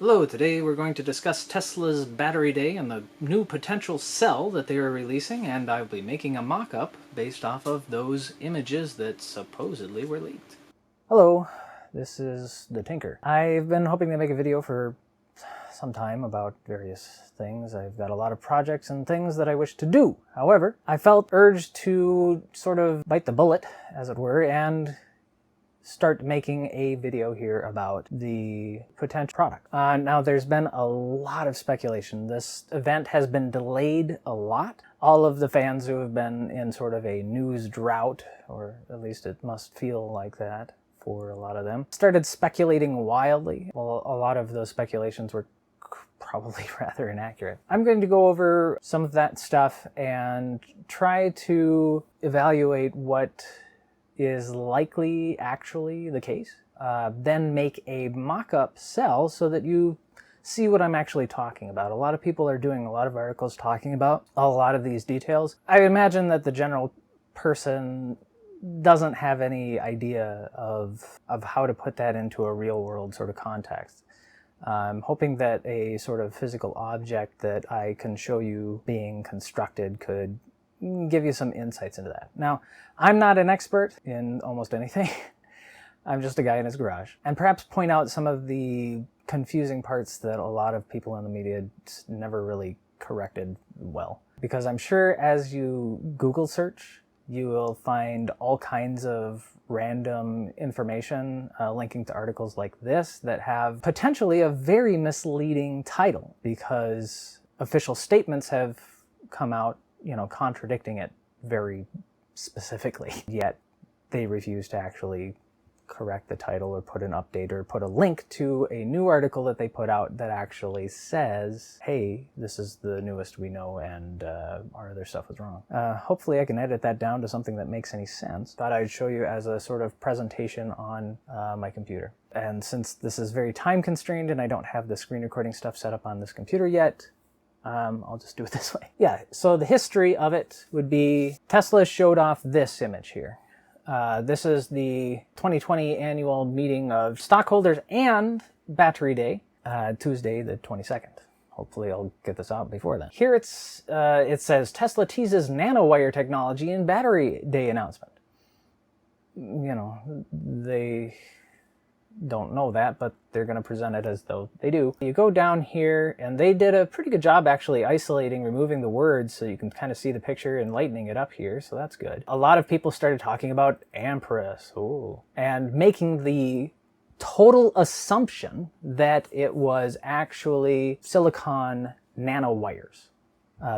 Hello, today we're going to discuss Tesla's battery day and the new potential cell that they are releasing, and I'll be making a mock-up based off of those images that supposedly were leaked. Hello, this is the Tinker. I've been hoping to make a video for some time about various things. I've got a lot of projects and things that I wish to do. However, I felt urged to sort of bite the bullet, as it were, and start making a video here about the potential product. Now, there's been a lot of speculation. This event has been delayed a lot. All of the fans who have been in sort of a news drought, or at least it must feel like that for a lot of them, started speculating wildly. Well, a lot of those speculations were probably rather inaccurate. I'm going to go over some of that stuff and try to evaluate what is likely actually the case, then make a mock-up cell so that you see what I'm actually talking about. A lot of people are doing a lot of articles talking about a lot of these details. I imagine that the general person doesn't have any idea of how to put that into a real-world sort of context. I'm hoping that a sort of physical object that I can show you being constructed could give you some insights into that. Now, I'm not an expert in almost anything. I'm just a guy in his garage. And perhaps point out some of the confusing parts that a lot of people in the media never really corrected well. Because I'm sure as you Google search, you will find all kinds of random information linking to articles like this that have potentially a very misleading title, because official statements have come out contradicting it very specifically. Yet they refuse to actually correct the title or put an update or put a link to a new article that they put out that actually says, hey, this is the newest we know and our other stuff was wrong. Hopefully I can edit that down to something that makes any sense. Thought I'd show you as a sort of presentation on my computer. And since this is very time constrained and I don't have the screen recording stuff set up on this computer yet, I'll just do it this way. Yeah, so the history of it would be Tesla showed off this image here. This is the 2020 annual meeting of stockholders and Battery Day, Tuesday the 22nd. Hopefully I'll get this out before then. Here it says, Tesla teases nanowire technology in Battery Day announcement. They don't know that, but they're going to present it as though they do. You go down here, and they did a pretty good job actually isolating, removing the words so you can kind of see the picture and lightening it up here, so that's good. A lot of people started talking about amperes, and making the total assumption that it was actually silicon nanowires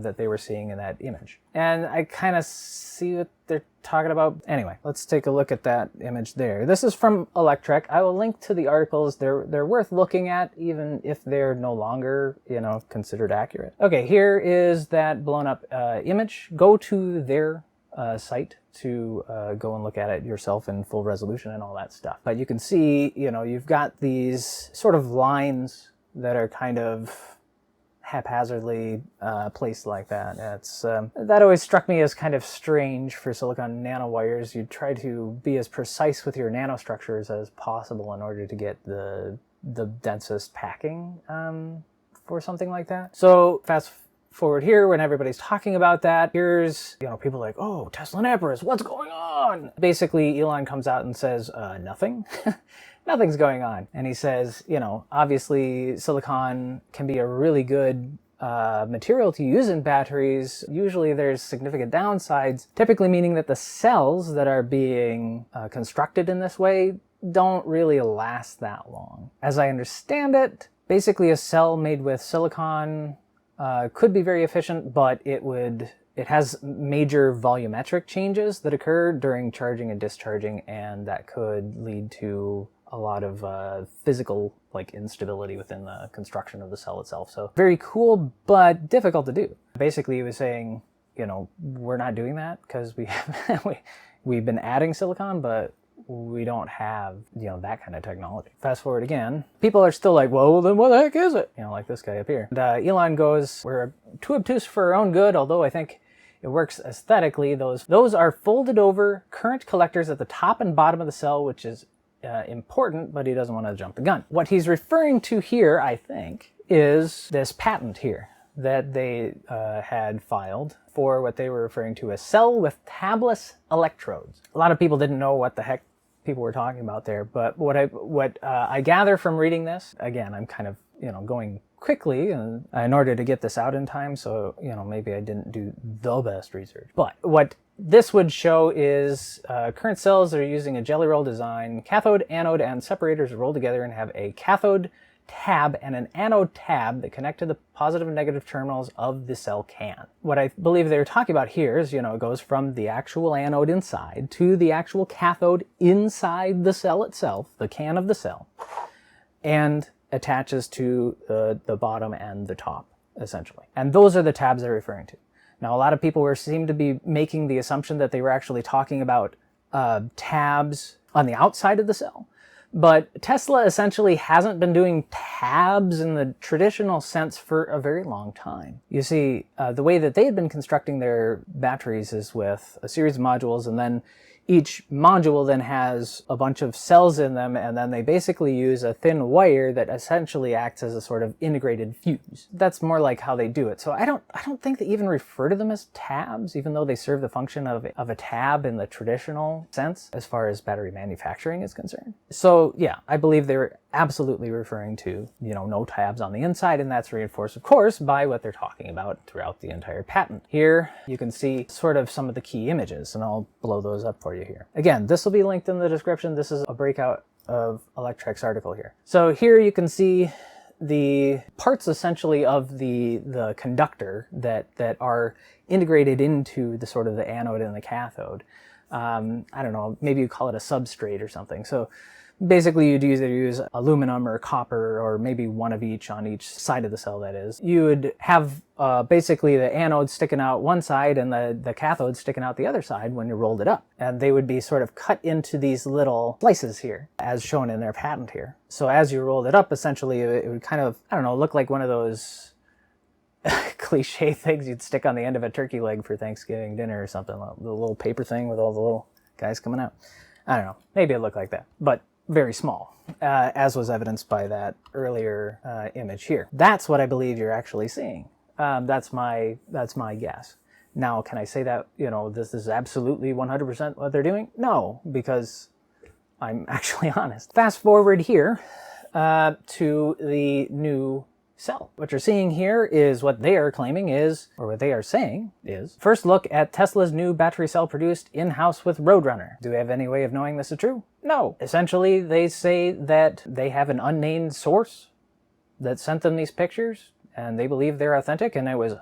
that they were seeing in that image. And I kind of see what they're talking about. Anyway, let's take a look at that image there. This is from Electrek. I will link to the articles. They're worth looking at, even if they're no longer, considered accurate. Okay, here is that blown up image. Go to their site to go and look at it yourself in full resolution and all that stuff. But you can see, you've got these sort of lines that are kind of haphazardly placed like that. That always struck me as kind of strange for silicon nanowires. You try to be as precise with your nanostructures as possible in order to get the densest packing for something like that. So fast forward here, when everybody's talking about that, here's people like, oh, Tesla and amperes, what's going on? Basically, Elon comes out and says, nothing. Nothing's going on. And he says, obviously silicon can be a really good material to use in batteries. Usually there's significant downsides, typically meaning that the cells that are being constructed in this way don't really last that long. As I understand it, basically a cell made with silicon could be very efficient, but it has major volumetric changes that occur during charging and discharging, and that could lead to a lot of physical instability within the construction of the cell itself. So very cool, but difficult to do. Basically, he was saying, we're not doing that because we've been adding silicon, but we don't have, that kind of technology. Fast forward again, people are still like, well, then what the heck is it? Like this guy up here. And Elon goes, we're too obtuse for our own good, although I think it works aesthetically. Those are folded over current collectors at the top and bottom of the cell, which is important, but he doesn't want to jump the gun. What he's referring to here, I think, is this patent here that they had filed for what they were referring to as cell with tabless electrodes. A lot of people didn't know what the heck people were talking about there, but what I gather from reading this, again, I'm kind of, going quickly in order to get this out in time, so, maybe I didn't do the best research. But what this would show is current cells are using a jelly roll design. Cathode, anode, and separators roll together and have a cathode tab and an anode tab that connect to the positive and negative terminals of the cell can. What I believe they're talking about here is, it goes from the actual anode inside to the actual cathode inside the cell itself, the can of the cell, and attaches to the bottom and the top, essentially. And those are the tabs they're referring to. Now, a lot of people seem to be making the assumption that they were actually talking about tabs on the outside of the cell. But Tesla essentially hasn't been doing tabs in the traditional sense for a very long time. You see, the way that they had been constructing their batteries is with a series of modules, and then each module then has a bunch of cells in them, and then they basically use a thin wire that essentially acts as a sort of integrated fuse. That's more like how they do it. So I don't think they even refer to them as tabs, even though they serve the function of a tab in the traditional sense as far as battery manufacturing is concerned. So yeah, I believe they're absolutely referring to, no tabs on the inside, and that's reinforced, of course, by what they're talking about throughout the entire patent. Here you can see sort of some of the key images, and I'll blow those up for you here. Again, this will be linked in the description. This is a breakout of Electrek's article here. So here you can see the parts essentially of the conductor that are integrated into the sort of the anode and the cathode. I don't know, maybe you call it a substrate or something. So basically you'd either use aluminum or copper, or maybe one of each on each side of the cell, that is. You would have basically the anode sticking out one side and the cathode sticking out the other side when you rolled it up. And they would be sort of cut into these little slices here, as shown in their patent here. So as you rolled it up, essentially it would kind of, I don't know, look like one of those cliche things you'd stick on the end of a turkey leg for Thanksgiving dinner or something, the little paper thing with all the little guys coming out. I don't know, maybe it looked like that, but very small, as was evidenced by that earlier image here. That's what I believe you're actually seeing. That's my guess. Now, can I say that, this is absolutely 100% what they're doing? No, because I'm actually honest. Fast forward here to the new cell. What you're seeing here is what they are claiming is, or what they are saying is, first look at Tesla's new battery cell produced in-house with Roadrunner. Do we have any way of knowing this is true? No. Essentially, they say that they have an unnamed source that sent them these pictures, and they believe they're authentic, and it was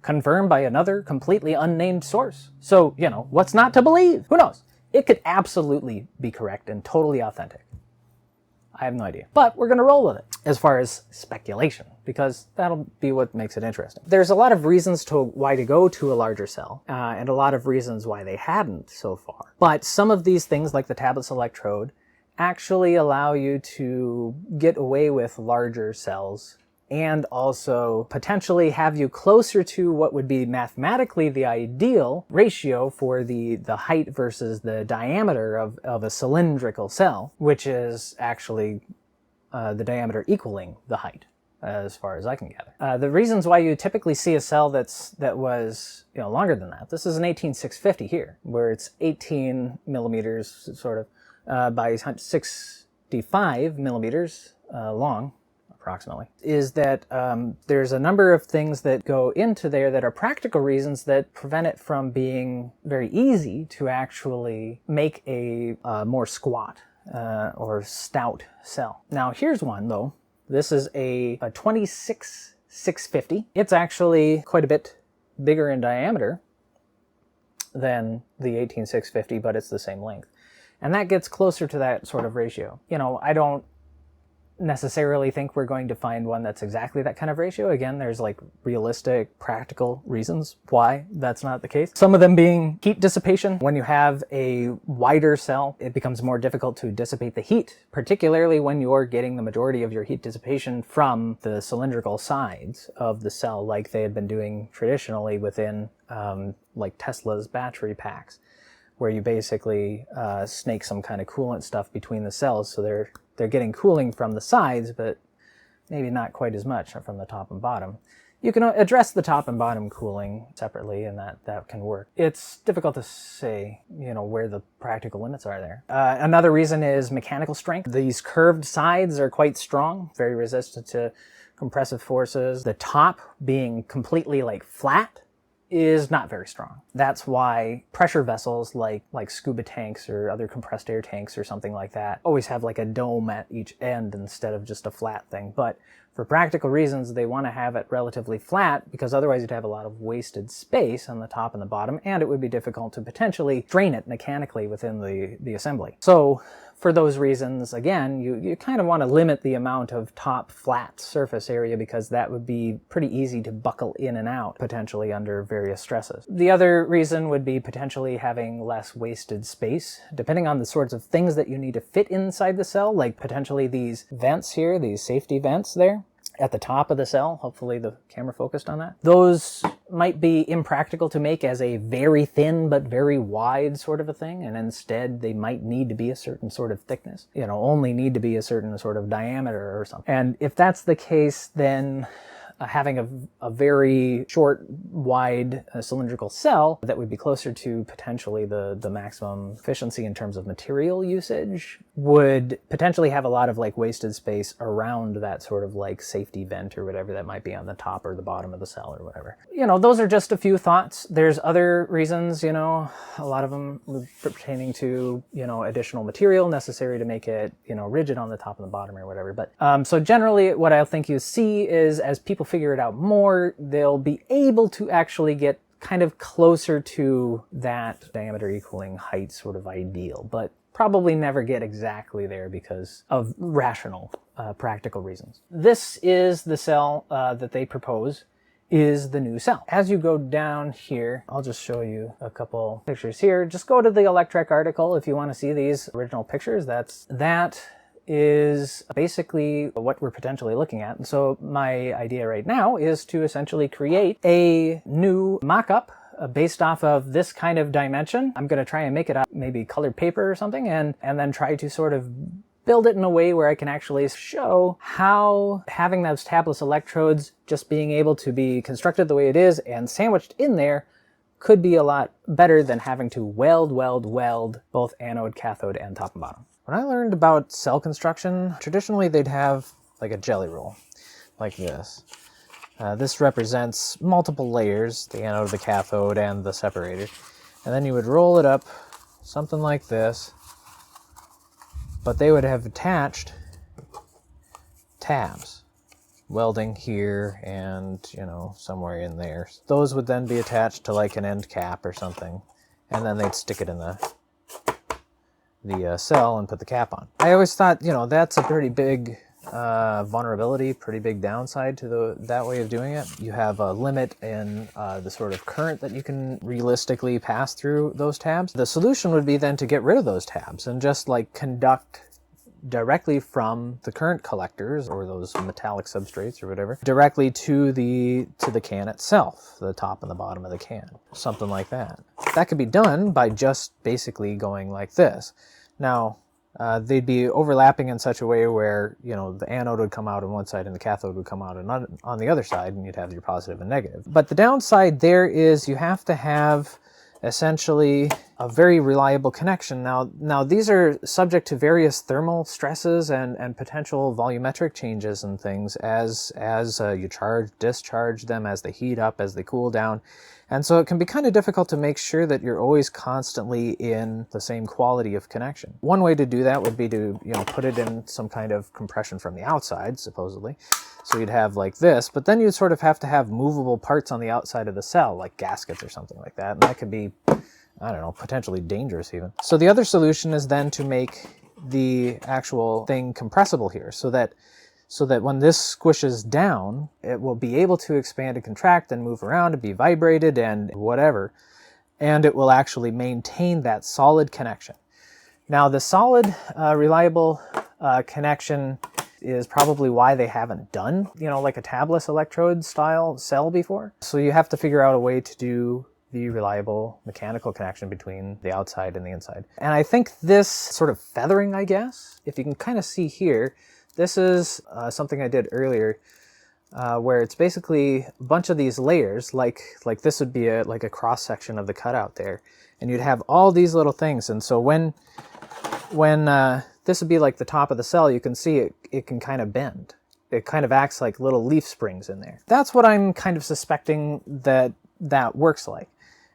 confirmed by another completely unnamed source. So, what's not to believe? Who knows? It could absolutely be correct and totally authentic. I have no idea. But we're going to roll with it as far as speculation, because that'll be what makes it interesting. There's a lot of reasons why to go to a larger cell, and a lot of reasons why they hadn't so far. But some of these things, like the tabless electrode, actually allow you to get away with larger cells and also potentially have you closer to what would be mathematically the ideal ratio for the height versus the diameter of a cylindrical cell, which is actually the diameter equaling the height, as far as I can gather. The reasons why you typically see a cell that was longer than that. This is an 18650 here, where it's 18 millimeters sort of by 65 millimeters long, approximately, is that there's a number of things that go into there that are practical reasons that prevent it from being very easy to actually make a more squat or stout cell. Now here's one though. This is a 26650. It's actually quite a bit bigger in diameter than the 18650, but it's the same length. And that gets closer to that sort of ratio. I don't necessarily think we're going to find one that's exactly that kind of ratio. Again, there's like realistic, practical reasons why that's not the case. Some of them being heat dissipation. When you have a wider cell, it becomes more difficult to dissipate the heat, particularly when you're getting the majority of your heat dissipation from the cylindrical sides of the cell, like they had been doing traditionally within like Tesla's battery packs. where you basically snake some kind of coolant stuff between the cells, so they're getting cooling from the sides, but maybe not quite as much from the top and bottom. You can address the top and bottom cooling separately, and that can work. It's difficult to say, where the practical limits are there. Another reason is mechanical strength. These curved sides are quite strong, very resistant to compressive forces. The top being completely flat is not very strong. That's why pressure vessels like scuba tanks or other compressed air tanks or something like that always have a dome at each end instead of just a flat thing. But for practical reasons, they want to have it relatively flat, because otherwise you'd have a lot of wasted space on the top and the bottom, and it would be difficult to potentially drain it mechanically within the assembly. So for those reasons, again, you kind of want to limit the amount of top flat surface area, because that would be pretty easy to buckle in and out potentially under various stresses. The other reason would be potentially having less wasted space, depending on the sorts of things that you need to fit inside the cell, like potentially these vents here, these safety vents there at the top of the cell. Hopefully the camera focused on that. Those might be impractical to make as a very thin but very wide sort of a thing, and instead they might need to be a certain sort of thickness, only need to be a certain sort of diameter or something. And if that's the case, then having a very short, wide cylindrical cell that would be closer to potentially the maximum efficiency in terms of material usage would potentially have a lot of wasted space around that sort of safety vent or whatever that might be on the top or the bottom of the cell or whatever. Those are just a few thoughts. There's other reasons, a lot of them pertaining to, additional material necessary to make it, rigid on the top and the bottom or whatever. But so generally what I think you see is, as people figure it out more, they'll be able to actually get kind of closer to that diameter equaling height sort of ideal, but probably never get exactly there because of rational, practical reasons. This is the cell that they propose is the new cell. As you go down here, I'll just show you a couple pictures here. Just go to the Electrek article if you want to see these original pictures. That is basically what we're potentially looking at. And so my idea right now is to essentially create a new mock-up based off of this kind of dimension. I'm going to try and make it out maybe colored paper or something, and then try to sort of build it in a way where I can actually show how having those tabless electrodes just being able to be constructed the way it is and sandwiched in there could be a lot better than having to weld both anode, cathode, and top and bottom. When I learned about cell construction, traditionally they'd have a jelly roll like this. This represents multiple layers, the anode, the cathode, and the separator. And then you would roll it up something like this, but they would have attached tabs, welding here and, somewhere in there. Those would then be attached to an end cap or something, and then they'd stick it in the cell and put the cap on. I always thought, that's a pretty big vulnerability, pretty big downside to that way of doing it. You have a limit in the sort of current that you can realistically pass through those tabs. The solution would be then to get rid of those tabs and just conduct directly from the current collectors or those metallic substrates or whatever directly to the can itself, the top and the bottom of the can, something like that. That could be done by just basically going like this. Now they'd be overlapping in such a way where the anode would come out on one side and the cathode would come out on the other side, and you'd have your positive and negative. But the downside there is you have to have essentially a very reliable connection. Now these are subject to various thermal stresses and potential volumetric changes and things as you discharge them, as they heat up, as they cool down. And so it can be kind of difficult to make sure that you're always constantly in the same quality of connection. One way to do that would be to, put it in some kind of compression from the outside, supposedly. So you'd have like this, but then you'd sort of have to have movable parts on the outside of the cell, like gaskets or something like that. And that could be, I don't know, potentially dangerous even. So the other solution is then to make the actual thing compressible here so that when this squishes down, it will be able to expand and contract and move around and be vibrated and whatever, and it will actually maintain that solid connection. Now, the solid, reliable connection is probably why they haven't done, like a tabless electrode style cell before. So you have to figure out a way to do the reliable mechanical connection between the outside and the inside. And I think this sort of feathering, I guess, if you can kind of see here, this is something I did earlier, where it's basically a bunch of these layers, like this would be like a cross section of the cutout there, and you'd have all these little things. And so when this would be like the top of the cell, you can see it can kind of bend. It kind of acts like little leaf springs in there. That's what I'm kind of suspecting that works like.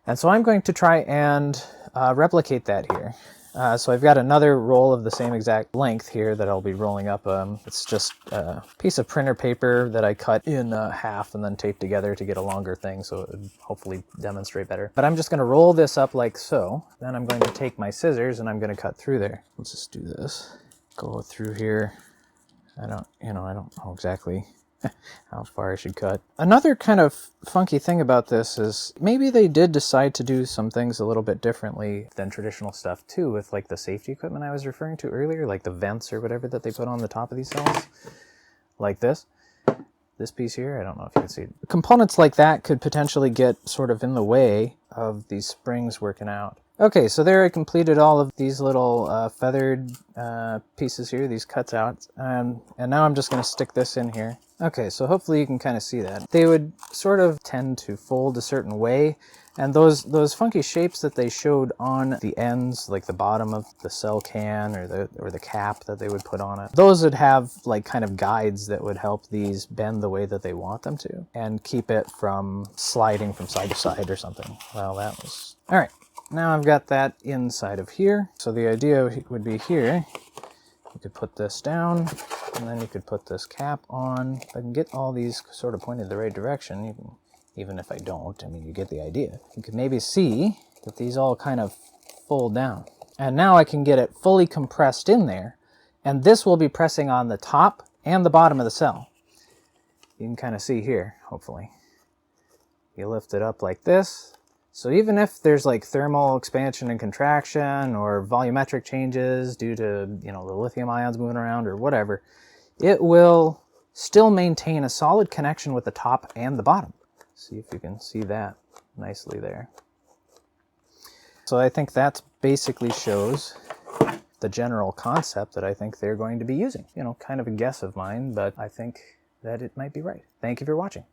And so I'm going to try and replicate that here. So I've got another roll of the same exact length here that I'll be rolling up. It's just a piece of printer paper that I cut in half and then taped together to get a longer thing, so it would hopefully demonstrate better. But I'm just going to roll this up like so. Then I'm going to take my scissors and I'm going to cut through there. Let's just do this. Go through here. I don't know exactly how far I should cut. Another kind of funky thing about this is maybe they did decide to do some things a little bit differently than traditional stuff too, with like the safety equipment I was referring to earlier, like the vents or whatever that they put on the top of these cells, like this piece here. I don't know if you can see it. Components like that could potentially get sort of in the way of these springs working out. Okay, so there I completed all of these little feathered pieces here, these cuts out, and now I'm just going to stick this in here. Okay, so hopefully you can kind of see that. They would sort of tend to fold a certain way, and those funky shapes that they showed on the ends, like the bottom of the cell can or the cap that they would put on it, those would have like kind of guides that would help these bend the way that they want them to, and keep it from sliding from side to side or something. Well, that was... All right. Now I've got that inside of here. So the idea would be here, you could put this down, and then you could put this cap on. If I can get all these sort of pointed the right direction, even if I don't, I mean, you get the idea. You can maybe see that these all kind of fold down. And now I can get it fully compressed in there, and this will be pressing on the top and the bottom of the cell. You can kind of see here, hopefully. You lift it up like this. So even if there's like thermal expansion and contraction or volumetric changes due to, the lithium ions moving around or whatever, it will still maintain a solid connection with the top and the bottom. See if you can see that nicely there. So I think that basically shows the general concept that I think they're going to be using. Kind of a guess of mine, but I think that it might be right. Thank you for watching.